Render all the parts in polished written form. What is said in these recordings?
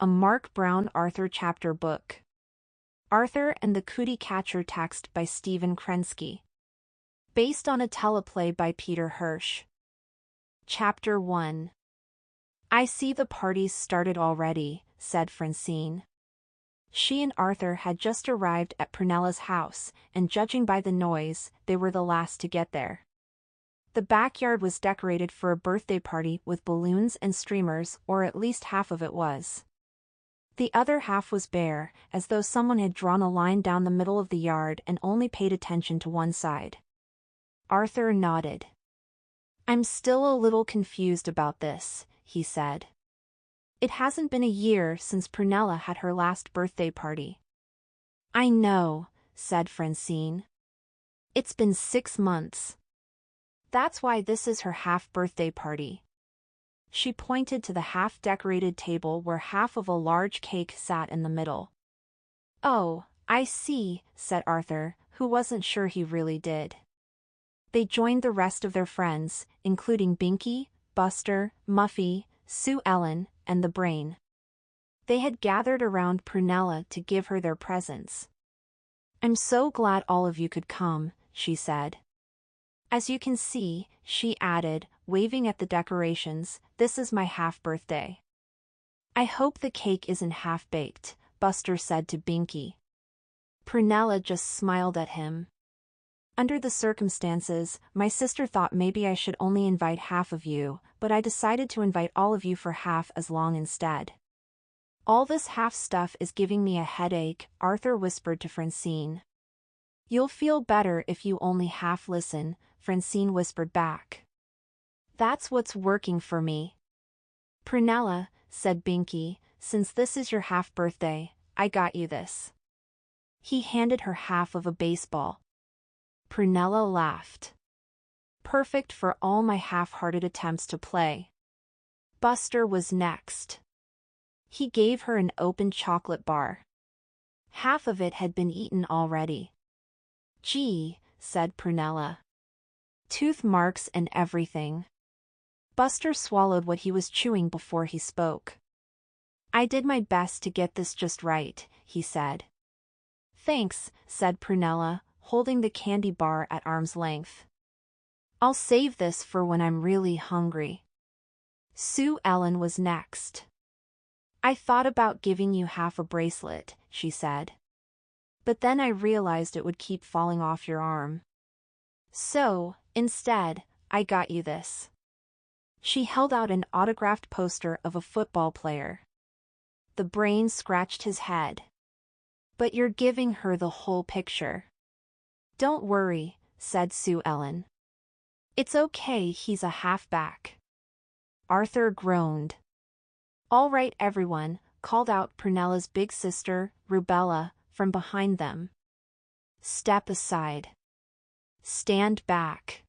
a Mark Brown Arthur chapter book. Arthur and the Cootie Catcher, text by Stephen Krensky. Based on a teleplay by Peter Hirsch. Chapter 1. I see the party's started already, said Francine. She and Arthur had just arrived at Pernella's house, and judging by the noise, they were the last to get there. The backyard was decorated for a birthday party with balloons and streamers, or at least half of it was. The other half was bare, as though someone had drawn a line down the middle of the yard and only paid attention to one side. Arthur nodded. I'm still a little confused about this, he said. It hasn't been a year since Pernella had her last birthday party. I know, said Francine. It's been 6 months. That's why this is her half-birthday party. She pointed to the half-decorated table where half of a large cake sat in the middle. Oh, I see, said Arthur, who wasn't sure he really did. They joined the rest of their friends, including Binky, Buster, Muffy, Sue Ellen, and the Brain. They had gathered around Pernella to give her their presents. I'm so glad all of you could come, she said. As you can see, she added, waving at the decorations, this is my half-birthday. I hope the cake isn't half-baked, Buster said to Binky. Pernella just smiled at him. Under the circumstances, my sister thought maybe I should only invite half of you, but I decided to invite all of you for half as long instead. All this half stuff is giving me a headache, Arthur whispered to Francine. You'll feel better if you only half listen, Francine whispered back. That's what's working for me. Pernella, said Binky, since this is your half-birthday, I got you this. He handed her half of a baseball. Pernella laughed. Perfect for all my half-hearted attempts to play. Buster was next. He gave her an open chocolate bar. Half of it had been eaten already. Gee, said Pernella. Tooth marks and everything. Buster swallowed what he was chewing before he spoke. I did my best to get this just right, he said. Thanks, said Pernella, holding the candy bar at arm's length. I'll save this for when I'm really hungry. Sue Ellen was next. I thought about giving you half a bracelet, she said. But then I realized it would keep falling off your arm. So, instead, I got you this. She held out an autographed poster of a football player. The Brain scratched his head. But you're giving her the whole picture. Don't worry, said Sue Ellen. It's okay, he's a halfback. Arthur groaned. All right everyone, called out Pernella's big sister, Rubella, from behind them. Step aside. Stand back.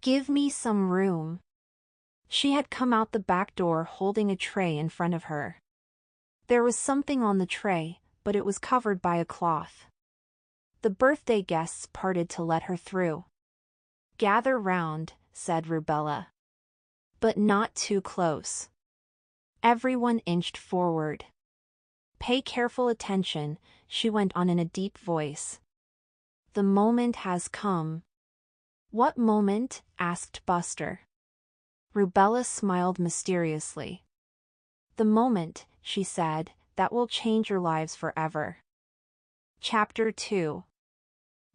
Give me some room. She had come out the back door holding a tray in front of her. There was something on the tray, but it was covered by a cloth. The birthday guests parted to let her through. Gather round, said Rubella. But not too close. Everyone inched forward. Pay careful attention, she went on in a deep voice. The moment has come. What moment? Asked Buster. Rubella smiled mysteriously. The moment, she said, that will change your lives forever. Chapter 2.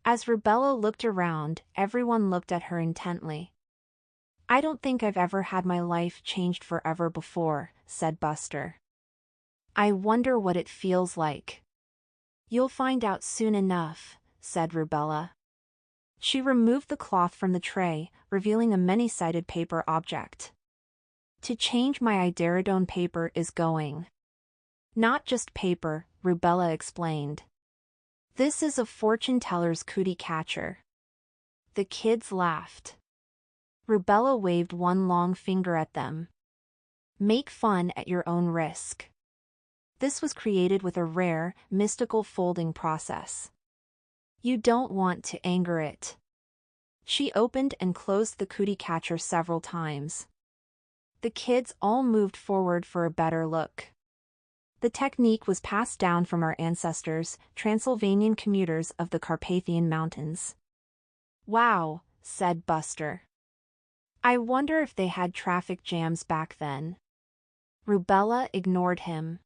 As Rubella looked around, everyone looked at her intently. I don't think I've ever had my life changed forever before, said Buster. I wonder what it feels like. You'll find out soon enough, said Rubella. She removed the cloth from the tray, revealing a many-sided paper object. To change my Idaridone paper is going. Not just paper, Rubella explained. This is a fortune-teller's cootie catcher. The kids laughed. Rubella waved one long finger at them. Make fun at your own risk. This was created with a rare, mystical folding process. You don't want to anger it. She opened and closed the cootie catcher several times. The kids all moved forward for a better look. The technique was passed down from our ancestors, Transylvanian commuters of the Carpathian Mountains. Wow, said Buster. I wonder if they had traffic jams back then. Rubella ignored him.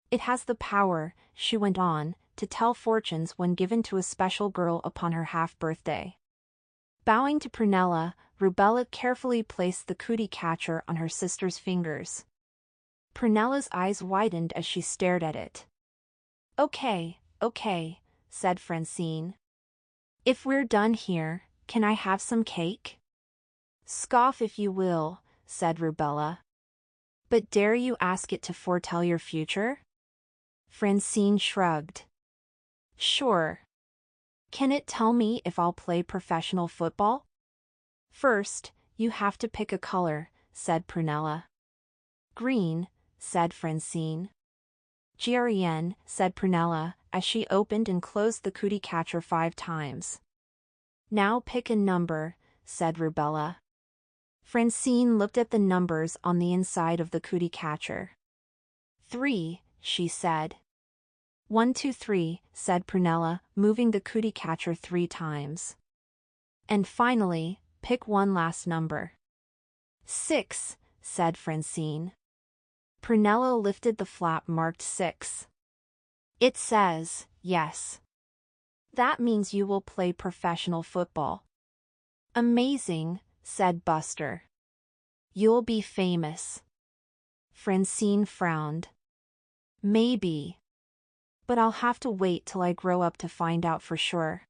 It has the power, she went on, to tell fortunes when given to a special girl upon her half-birthday. Bowing to Prunella, Rubella carefully placed the cootie catcher on her sister's fingers. Prunella's eyes widened as she stared at it. Okay, said Francine. If we're done here, can I have some cake? Scoff if you will, said Rubella. But dare you ask it to foretell your future? Francine shrugged. Sure. Can it tell me if I'll play professional football? First, you have to pick a color, said Prunella. Green, said Francine. Green, said Prunella, as she opened and closed the cootie catcher 5 times. Now pick a number, said Rubella. Francine looked at the numbers on the inside of the cootie catcher. 3, she said. 1, 2, 3, said Prunella, moving the cootie catcher 3 times. And finally, pick one last number. 6, said Francine. Prunella lifted the flap marked 6. It says, yes. That means you will play professional football. Amazing, said Buster. You'll be famous. Francine frowned. Maybe. But I'll have to wait till I grow up to find out for sure.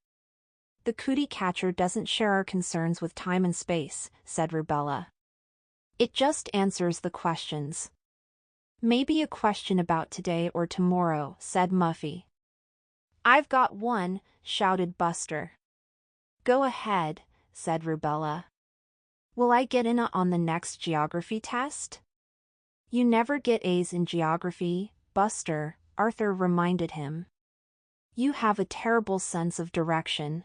The cootie catcher doesn't share our concerns with time and space, said Rubella. It just answers the questions. Maybe a question about today or tomorrow, said Muffy. I've got one, shouted Buster. Go ahead, said Rubella. Will I get in on the next geography test? You never get A's in geography, Buster, Arthur reminded him. You have a terrible sense of direction.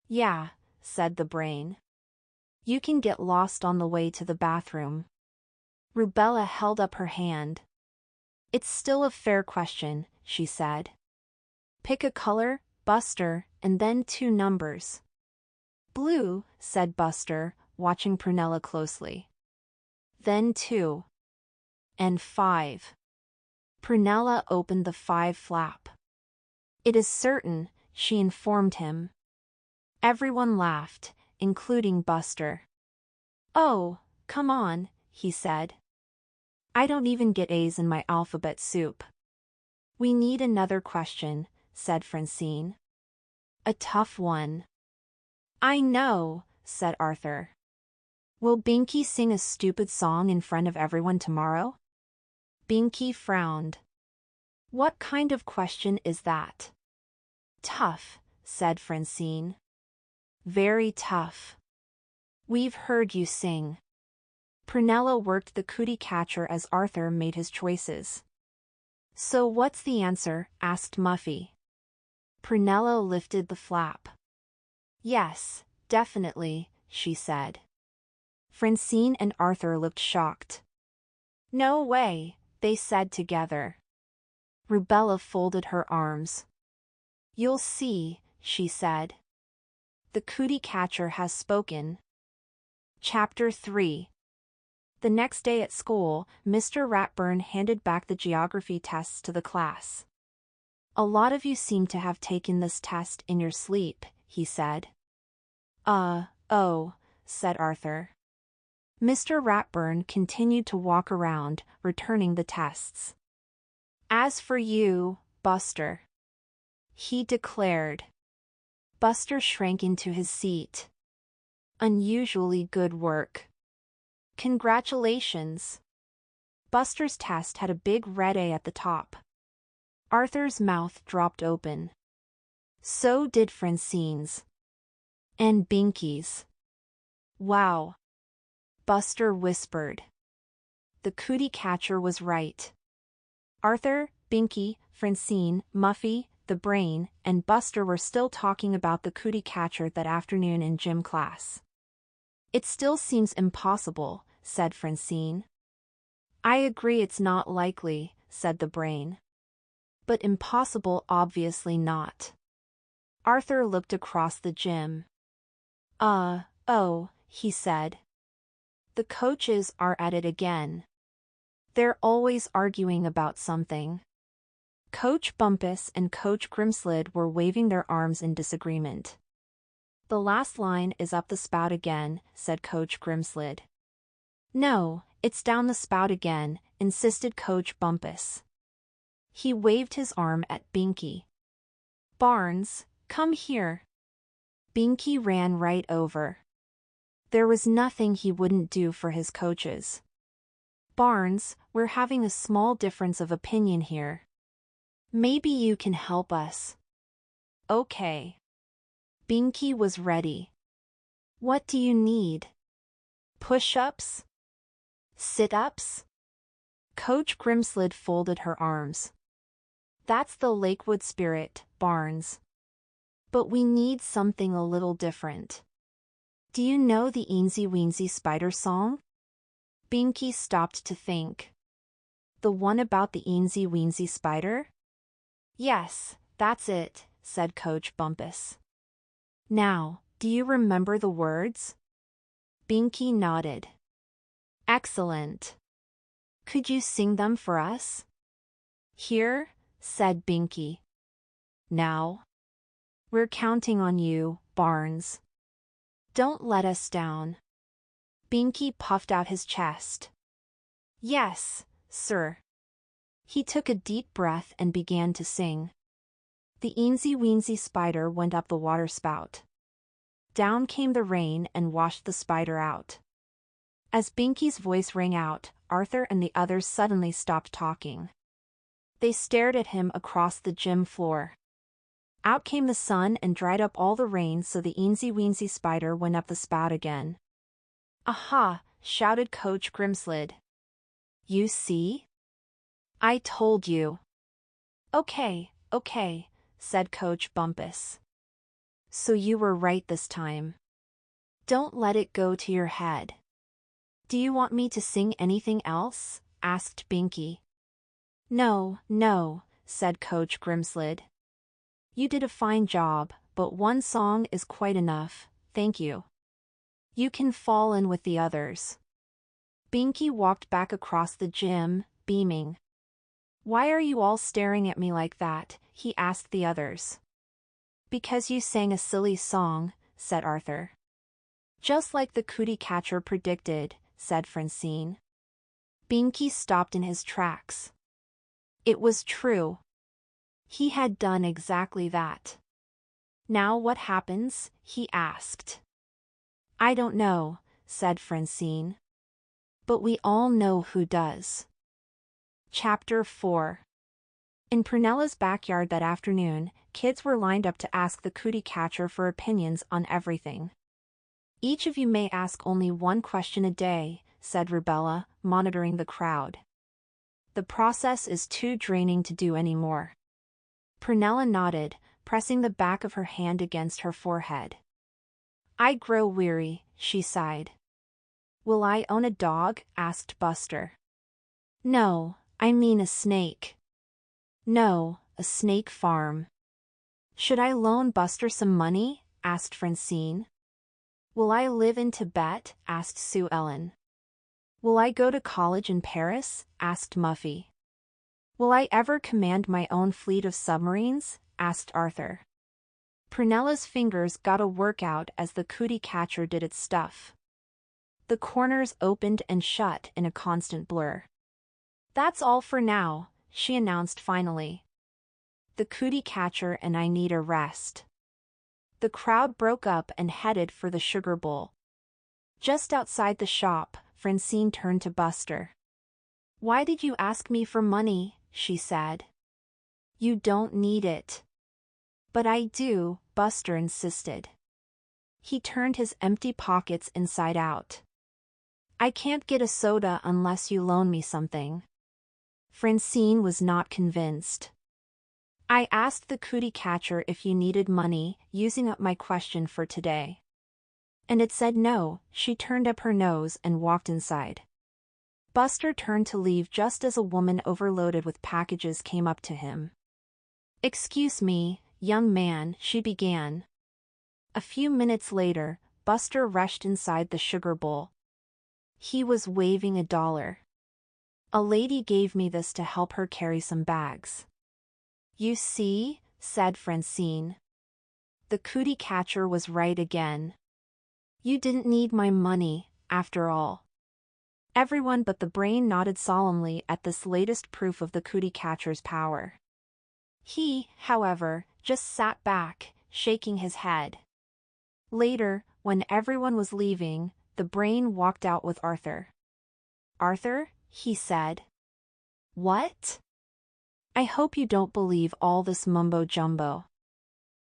Yeah, said the brain. You can get lost on the way to the bathroom. Rubella held up her hand. It's still a fair question, she said. Pick a color, Buster, and then 2 numbers. Blue, said Buster, watching Prunella closely. Then 2. And 5. Prunella opened the 5 flap. It is certain, she informed him. Everyone laughed, including Buster. Oh, come on, he said. I don't even get A's in my alphabet soup. We need another question, said Francine. A tough one. I know, said Arthur. Will Binky sing a stupid song in front of everyone tomorrow? Binky frowned. What kind of question is that? Tough, said Francine. Very tough. We've heard you sing. Prunella worked the cootie catcher as Arthur made his choices. So what's the answer? Asked Muffy. Prunella lifted the flap. Yes, definitely, she said. Francine and Arthur looked shocked. No way, they said together. Rubella folded her arms. You'll see, she said. The cootie catcher has spoken. Chapter 3. The next day at school, Mr. Ratburn handed back the geography tests to the class. A lot of you seem to have taken this test in your sleep, he said. Oh, said Arthur. Mr. Ratburn continued to walk around, returning the tests. As for you, Buster, he declared. Buster shrank into his seat. Unusually good work. Congratulations. Buster's test had a big red A at the top. Arthur's mouth dropped open. So did Francine's. And Binky's. Wow. Buster whispered. The cootie catcher was right. Arthur, Binky, Francine, Muffy, the brain, and Buster were still talking about the cootie catcher that afternoon in gym class. It still seems impossible, said Francine. I agree it's not likely, said the brain. But impossible, obviously not. Arthur looked across the gym. Oh, he said. The coaches are at it again. They're always arguing about something. Coach Bumpus and Coach Grimslid were waving their arms in disagreement. The last line is up the spout again, said Coach Grimslid. No, it's down the spout again, insisted Coach Bumpus. He waved his arm at Binky. Barnes, come here. Binky ran right over. There was nothing he wouldn't do for his coaches. Barnes, we're having a small difference of opinion here. Maybe you can help us. Okay. Binky was ready. What do you need? Push-ups? Sit-ups? Coach Grimslid folded her arms. That's the Lakewood spirit, Barnes. But we need something a little different. Do you know the Eensy Weensy Spider song? Binky stopped to think. The one about the Eensy Weensy Spider? Yes, that's it, said Coach Bumpus. Now, do you remember the words? Binky nodded. Excellent. Could you sing them for us? Here, said Binky. Now. We're counting on you, Barnes. Don't let us down. Binky puffed out his chest. Yes, sir. He took a deep breath and began to sing. The Eensy Weensy Spider went up the water spout. Down came the rain and washed the spider out. As Binky's voice rang out, Arthur and the others suddenly stopped talking. They stared at him across the gym floor. Out came the sun and dried up all the rain, so the Eensy Weensy Spider went up the spout again. Aha! Shouted Coach Grimslid. You see? I told you. Okay, said Coach Bumpus. So you were right this time. Don't let it go to your head. Do you want me to sing anything else? Asked Binky. No, said Coach Grimslid. You did a fine job, but one song is quite enough, thank you. You can fall in with the others. Binky walked back across the gym, beaming. Why are you all staring at me like that? He asked the others. Because you sang a silly song, said Arthur. Just like the Cootie Catcher predicted, said Francine. Binky stopped in his tracks. It was true. He had done exactly that. Now what happens? He asked. I don't know, said Francine. But we all know who does. Chapter 4. In Pernella's backyard that afternoon, kids were lined up to ask the Cootie Catcher for opinions on everything. Each of you may ask only one question a day, said Rubella, monitoring the crowd. The process is too draining to do any more. Pernella nodded, pressing the back of her hand against her forehead. I grow weary, she sighed. Will I own a dog? Asked Buster. No, I mean a snake. No, a snake farm. Should I loan Buster some money? Asked Francine. Will I live in Tibet? Asked Sue Ellen. Will I go to college in Paris? Asked Muffy. Will I ever command my own fleet of submarines? Asked Arthur. Pernella's fingers got a workout as the Cootie Catcher did its stuff. The corners opened and shut in a constant blur. That's all for now, she announced finally. The Cootie Catcher and I need a rest. The crowd broke up and headed for the sugar bowl. Just outside the shop, Francine turned to Buster. Why did you ask me for money? She said. You don't need it. But I do, Buster insisted. He turned his empty pockets inside out. I can't get a soda unless you loan me something. Francine was not convinced. I asked the Cootie Catcher if you needed money, using up my question for today. And it said no. She turned up her nose and walked inside. Buster turned to leave just as a woman overloaded with packages came up to him. "Excuse me, young man," she began. A few minutes later, Buster rushed inside the sugar bowl. He was waving $1. "A lady gave me this to help her carry some bags." "You see," said Francine. The cootie catcher was right again. "You didn't need my money, after all." Everyone but the brain nodded solemnly at this latest proof of the cootie catcher's power. He, however, just sat back, shaking his head. Later, when everyone was leaving, the brain walked out with Arthur. "Arthur," he said. "What?" "I hope you don't believe all this mumbo-jumbo.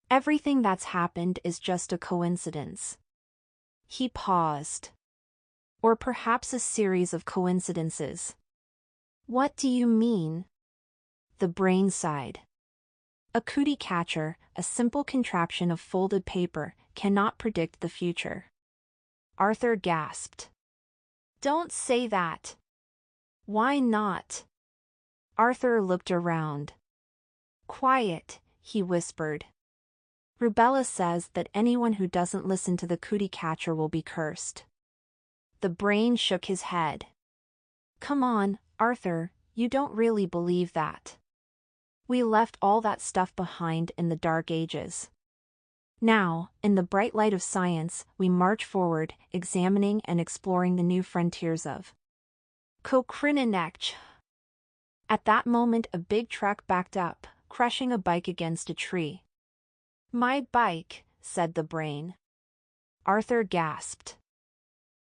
Everything that's happened is just a coincidence." He paused. "Or perhaps a series of coincidences." "What do you mean?" The brain sighed. "A cootie catcher, a simple contraption of folded paper, cannot predict the future." Arthur gasped. "Don't say that." "Why not?" Arthur looked around. "Quiet," he whispered. "Rubella says that anyone who doesn't listen to the cootie catcher will be cursed." The brain shook his head. "Come on, Arthur, you don't really believe that. We left all that stuff behind in the Dark Ages. Now, in the bright light of science, we march forward, examining and exploring the new frontiers of Kokrinenech." At that moment a big truck backed up, crushing a bike against a tree. "My bike," said the brain. Arthur gasped.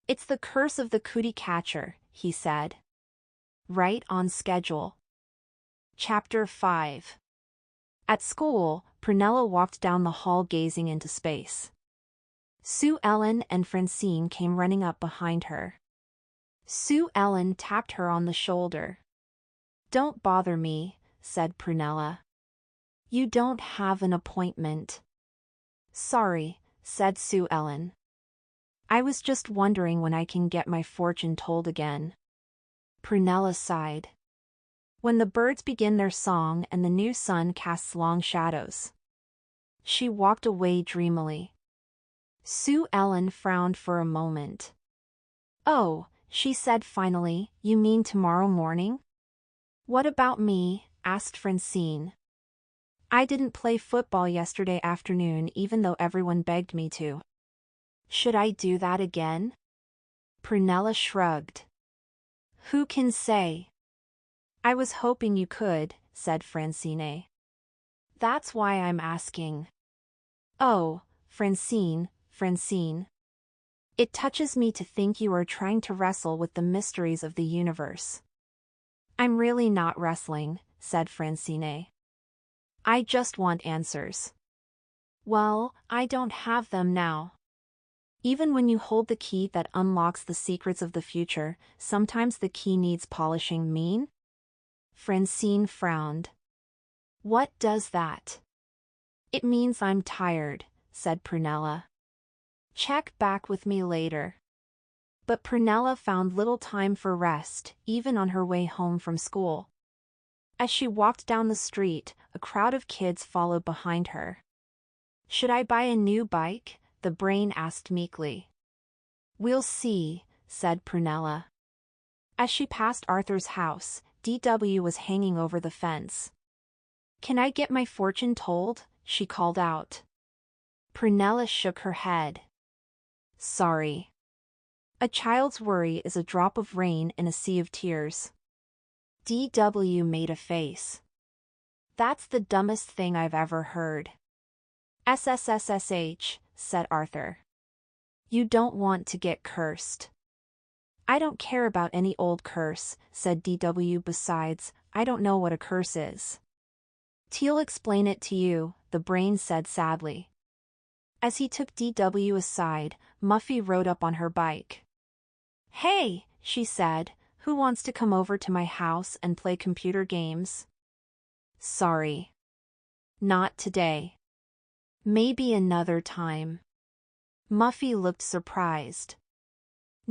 "It's the curse of the cootie catcher," he said. Right on schedule. Chapter 5. At school, Prunella walked down the hall gazing into space. Sue Ellen and Francine came running up behind her. Sue Ellen tapped her on the shoulder. "Don't bother me," said Prunella. "You don't have an appointment." "Sorry," said Sue Ellen. "I was just wondering when I can get my fortune told again." Prunella sighed. "When the birds begin their song and the new sun casts long shadows." She walked away dreamily. Sue Ellen frowned for a moment. "Oh," she said finally, "you mean tomorrow morning?" "What about me?" asked Francine. "I didn't play football yesterday afternoon even though everyone begged me to. Should I do that again?" Prunella shrugged. "Who can say?" "I was hoping you could," said Francine. "That's why I'm asking." "Oh, Francine. It touches me to think you are trying to wrestle with the mysteries of the universe." "I'm really not wrestling," said Francine. "I just want answers." "Well, I don't have them now." Even when you hold the key that unlocks the secrets of the future, sometimes the key needs polishing. Mean? Francine frowned. "What does that?" "It means I'm tired," said Prunella. "Check back with me later." But Prunella found little time for rest, even on her way home from school. As she walked down the street, a crowd of kids followed behind her. "Should I buy a new bike?" the brain asked meekly. "We'll see," said Prunella. As she passed Arthur's house, DW was hanging over the fence. "Can I get my fortune told?" she called out. Prunella shook her head. "Sorry." A child's worry is a drop of rain in a sea of tears. DW made a face. "That's the dumbest thing I've ever heard." "SSSSH, said Arthur. "You don't want to get cursed." "I don't care about any old curse," said DW. "Besides, I don't know what a curse is." "Teal explain it to you," the brain said sadly. As he took DW aside, Muffy rode up on her bike. "Hey," she said, "who wants to come over to my house and play computer games?" "Sorry. Not today. Maybe another time." Muffy looked surprised.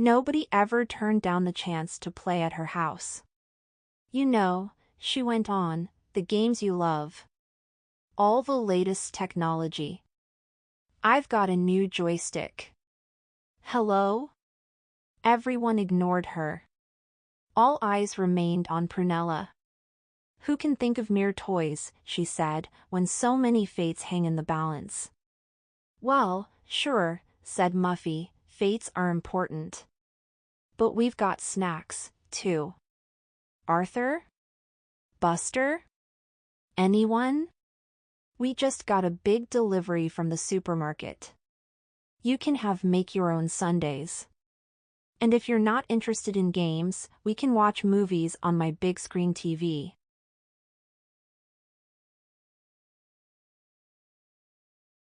Nobody ever turned down the chance to play at her house. You know, she went on, the games you love. All the latest technology. I've got a new joystick. Hello? Everyone ignored her. All eyes remained on Prunella. Who can think of mere toys, she said, when so many fates hang in the balance? Well, sure, said Muffy, fates are important. But we've got snacks, too. Arthur? Buster? Anyone? We just got a big delivery from the supermarket. You can have make-your-own sundaes. And if you're not interested in games, we can watch movies on my big screen TV.